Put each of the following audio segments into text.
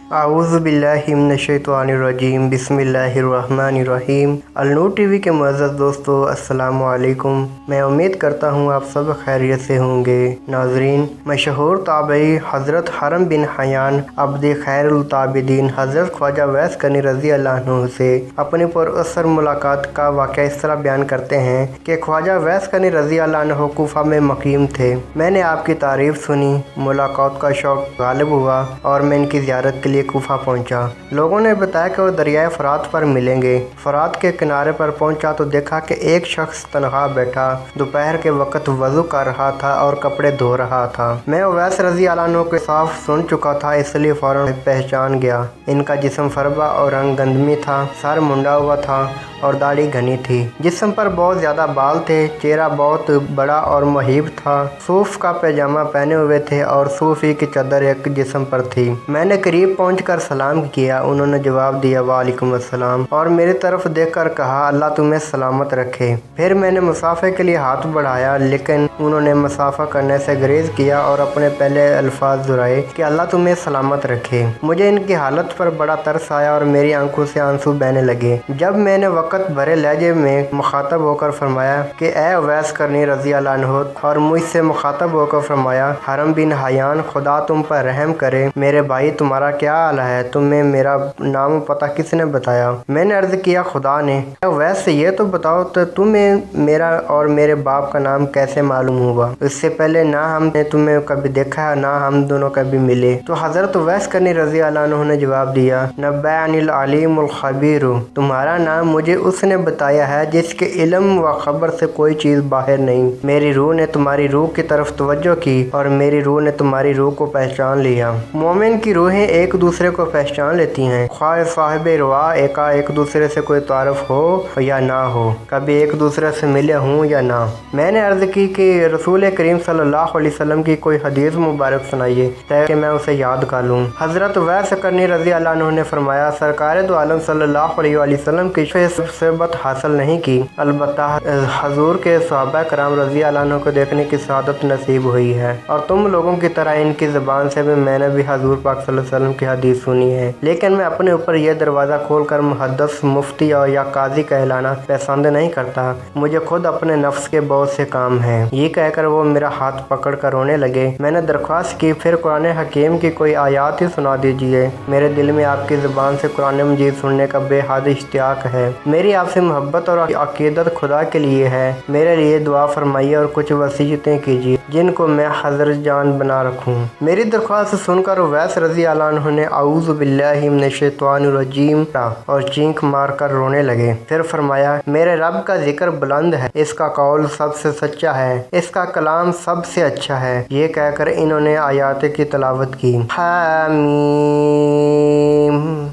आऊज़ु बिल्लाहि मिनश्शैतानिर्रजीम बिस्मिल्लाहिर्रहमानिर्रहीम। अलनूर टीवी के मुअज़्ज़ज़ दोस्तों, अस्सलामु अलैकुम। मैं उम्मीद करता हूँ आप सब खैरियत से होंगे। नाज़रीन, मशहूर ताबई हज़रत हरम बिन हयान अब्द खैरुल ताबिदीन हज़रत ख्वाजा वैस करनी रज़ी अल्लाह अन्हु से अपनी पुरअसर मुलाकात का वाक़या इस तरह बयान करते हैं कि ख्वाजा वैस करनी रज़ी अल्लाह अन्हु कूफा में मुक़ीम थे। मैंने आपकी तारीफ़ सुनी, मुलाकात का शौक़ गालिब हुआ और मैं इनकी ज़ियारत के लिए कूफा पहुंचा। लोगों ने बताया कि वो दरियाए फ़रात पर मिलेंगे। फ़रात के किनारे पर पहुंचा तो देखा कि एक शख्स तनहा बैठा दोपहर के वक्त वज़ू कर रहा था और कपड़े धो रहा था। मैं उवैस रज़ी अल्लाह अन्हु के साफ सुन चुका था, इसलिए फ़ौरन पहचान गया। इनका जिस्म फरबा और रंग गंदमी था, सर मुंडा हुआ था और दाढ़ी घनी थी। जिस्म पर बहुत ज़्यादा बाल थे, चेहरा बहुत बड़ा और मुहीब था। सूफ का पैजामा पहने हुए थे और सूफी की चादर एक जिस्म पर थी। मैंने करीब पहुंचकर सलाम किया। उन्होंने जवाब दिया वालेकुम अस्सलाम और मेरी तरफ देखकर कहा अल्लाह तुम्हें सलामत रखे। फिर मैंने मुसाफे के लिए हाथ बढ़ाया, लेकिन उन्होंने मुसाफा करने से गुरेज किया और अपने पहले अल्फाज दोहराए कि अल्लाह तुम्हें सलामत रखे। मुझे इनकी हालत पर बड़ा तरस आया और मेरी आंखों से आंसू बहने लगे। जब मैंने वक़्त भरे लहजे में मुखातब होकर फरमाया कि ए उवैस करनी रज़ी अल्लाह अन्हु, और मुझसे मुखातब होकर फरमाया हरम बिन हयान, खुदा तुम पर रहम करे, मेरे भाई तुम्हारा क्या हाल है? तुम्हें मेरा नाम पता किसने बताया? मैंने अर्ज़ किया खुदा ने। वैसे ये तो बताओ तो तुम्हें मेरा और मेरे बाप का नाम कैसे मालूम हुआ? इससे पहले ना हमने तुम्हें कभी देखा है, ना हम दोनों कभी मिले। तो हज़रत उवैस करनी रज़ी अल्लाह अन्हु ने जवाब दिया नब्बअनिल अलीमुल खबीर, तुम्हारा नाम मुझे उसने बताया है जिसके इल्म व खबर से कोई चीज़ बाहर नहीं। मेरी रूह ने तुम्हारी रूह की तरफ तवज्जो की और मेरी रूह ने तुम्हारी रूह को पहचान लिया। मोमिन की रूहें एक दूसरे को पहचान लेती हैं, ख्वाह साहिब रुआ एक दूसरे से कोई तारुफ हो या ना हो, कभी एक दूसरे से मिले हों या ना। मैंने अर्ज़ की कि रसूल करीम सल्लल्लाहु अलैहि वसल्लम की कोई हदीस मुबारक सुनाइए ताकि मैं उसे याद कर लूँ। हज़रत उवैस करनी रज़ी अल्लाह अन्हु ने फरमाया सरकार दो आलम सल्लल्लाहु अलैहि वसल्लम की सोहबत हासिल नहीं की, अलबत्ता हजूर के सहाबा कराम रज़ी अल्लाह अन्हु को देखने की सआदत नसीब हुई है और तुम लोगों की तरह इनकी ज़बान से भी मैंने भी हजूर पाक सल्लल्लाहु अलैहि वसल्लम की हदीस सुनी है। लेकिन मैं अपने ऊपर यह दरवाज़ा खोलकर मुहद्दिस, मुफ्ती और या काजी कहलाना पसंद नहीं करता। मुझे खुद अपने नफ्स के बहुत से काम हैं। ये कहकर वो मेरा हाथ पकड़ कर रोने लगे। मैंने दरख्वास्त की फिर कुरान हकीम की कोई आयत ही सुना दीजिए। मेरे दिल में आपकी ज़ुबान से कुरान मजीद सुनने का बेहद इश्तियाक है। मेरी आपसे मोहब्बत और अकीदत खुदा के लिए है। मेरे लिए दुआ फरमाइए और कुछ वसीयतें कीजिए जिनको मैं हज़रत जान बना रखूँ। मेरी दरख्वास्त सुनकर उवैस रज़ी अल्लाह अन्हु ने आऊज़ु बिल्लाहि मिनश्शैतानिर्रजीम और चीख मार कर रोने लगे। फिर फरमाया मेरे रब का जिक्र बुलंद है, इसका कौल सबसे सच्चा है, इसका कलाम सबसे अच्छा है। ये कहकर इन्होंने आयत की तिलावत की। हामीम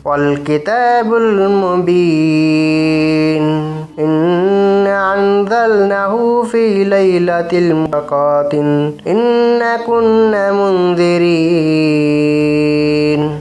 वल किताबुल मुबीन इन्ना अंज़लनाहु फी लैलतिल मुबारकातिन इन्ना कुन्ना मुंज़िरीन।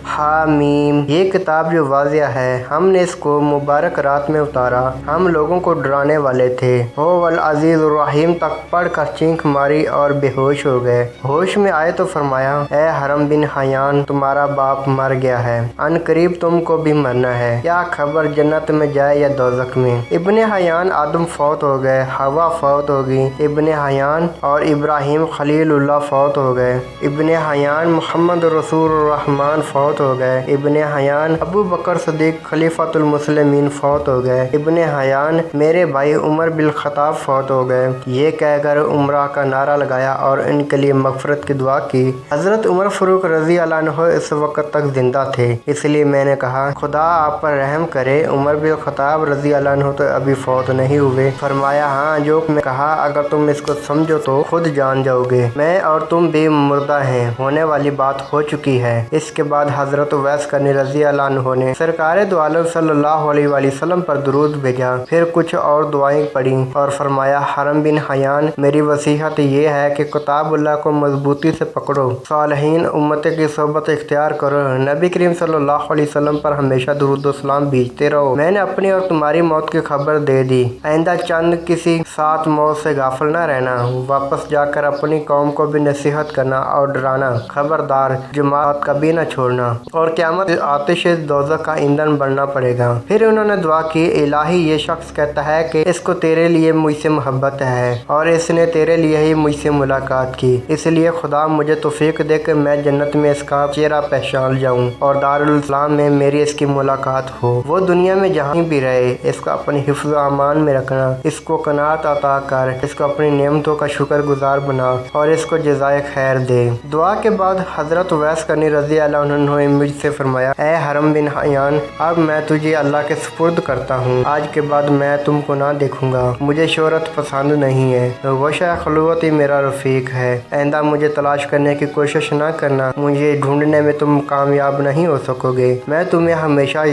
हामीम, ये किताब जो वाज़िया है, हमने इसको मुबारक रात में उतारा, हम लोगों को डराने वाले थे। हो वल अज़ीज़ रहीम तक पढ़ कर चीख मारी और बेहोश हो गए। होश में आए तो फरमाया ए हरम बिन हयान, तुम्हारा बाप मर गया है, अन करीब तुमको भी मरना है। क्या खबर जन्नत में जाए या दोज़ख में? इब्ने हयान आदम फौत हो गए, हवा फौत हो गई, इब्ने हयान और इब्राहिम खलीलुल्लाह फौत हो गए, इब्ने हयान मोहम्मद रसूल रहमान फौत हो गए, इब्ने हयान अबू बकर सदीक खलीफतुल मुस्लिमीन फौत हो गए, इब्ने हयान मेरे भाई उमर बिन खत्ताब फौत हो गए। ये कहकर उमरा का नारा लगाया और इनके लिए मगफरत की दुआ की। हज़रत उमर फ़ारूक रज़ी अल्लाह अन्हु इस वक्त तक जिंदा थे, इसलिए मैंने कहा खुदा आप पर रहम करे। उमर बिन खत्ताब रज़ी अल्लाह अन्हु तो अभी फौत नहीं हुए। फरमाया हाँ, जो मैं कहा अगर तुम इसको समझो तो खुद जान जाओगे, मैं और तुम भी मुर्दा हैं, होने वाली बात हो चुकी है। इसके बाद हज़रत उवैस करनी रज़ी अल्लाह अन्हु ने सरकार दो आलम सल्लल्लाहु अलैहि वसल्लम पर दुरूद भेजा। फिर कुछ और दुआएं पढ़ी और फरमाया, हरम बिन हयान, मेरी वसीहत ये है कि किताबुल्लाह को मजबूती से पकड़ो, सालिहीन उम्मत की सोबत इख्तियार करो, नबी करीम सल्लल्लाहु अलैहि वसल्लम पर हमेशा दुरूद सलाम भेजते रहो। मैंने अपनी और तुम्हारी मौत की खबर दे दी। आइंदा चंद किसी साथ मौत से गाफिल न रहना। वापस जाकर अपनी कौम को भी नसीहत करना और डराना। खबरदार, जमात कभी न छोड़ना और क़यामत आतिश दोज़ख का ईंधन बनना पड़ेगा। फिर उन्होंने दुआ की, इलाही, ये शख्स कहता है कि इसको तेरे लिए मुझसे मोहब्बत है और इसने तेरे लिए ही मुझसे मुलाकात की, इसलिए खुदा मुझे तौफीक दे कि मैं जन्नत में इसका चेहरा पहचान जाऊं और दारुल इस्लाम में मेरी इसकी मुलाकात हो। वो दुनिया में जहाँ भी रहे, इसको अपने हिफ्ज़ व अमान में रखना, इसको कनात अता कर, इसको अपनी नेमतों का शुक्रगुजार बना और इसको जज़ाए खैर दे। दुआ के बाद हज़रत उवैस करनी रज़ी अल्लाह अन्हु ने मुझसे फरमाया, ए हरम बिन हयान, अब मैं तुझे अल्लाह के सुपुर्द करता हूँ। आज के बाद मैं तुमको ना देखूंगा। मुझे शोहरत पसंद नहीं है। वशा खलवत ही मेरा रफ़ीक है। आइंदा मुझे तलाश करने की कोशिश ना करना। मुझे ढूंढने में तुम कामयाब नहीं हो सकोगे। मैं तुम्हें हमेशा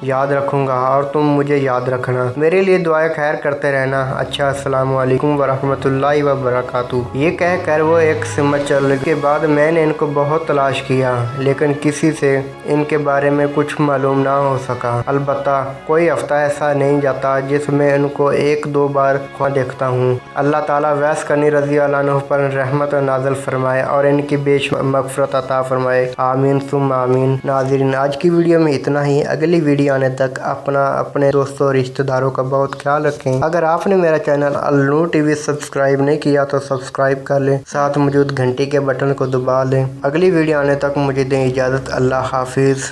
याद रखूंगा और तुम मुझे याद रखना। मेरे लिए दुआएं खैर करते रहना। अच्छा, अस्सलामु अलैकुम वरहमतुल्लाहि वबरकातुहू। ये कह कर वो एक सिमत चल के बाद मैंने इनको बहुत तलाश किया, लेकिन किसी से इनके बारे में कुछ मालूम ना हो सका। अलबत्ता कोई हफ्ता ऐसा नहीं जाता जिसमें इनको एक दो बार देखता हूँ। अल्लाह ताला वैस करनी रज़ी अल्लाह अन्हु पर रहमत नाज़िल फरमाए और इनकी बेश मग़फ़िरत अता फरमाए। आमीन सुम्मा आमीन। नाज़रीन, आज की वीडियो में इतना ही। अगली वीडियो आने तक अपने दोस्तों और रिश्तेदारों का बहुत ख्याल रखें। अगर आपने मेरा चैनल अल-नूर टीवी सब्सक्राइब नहीं किया तो सब्सक्राइब कर लें, साथ मौजूद घंटी के बटन को दबा लें। अगली वीडियो आने तक मुझे दें इजाज़त। अल्लाह हाफिज़।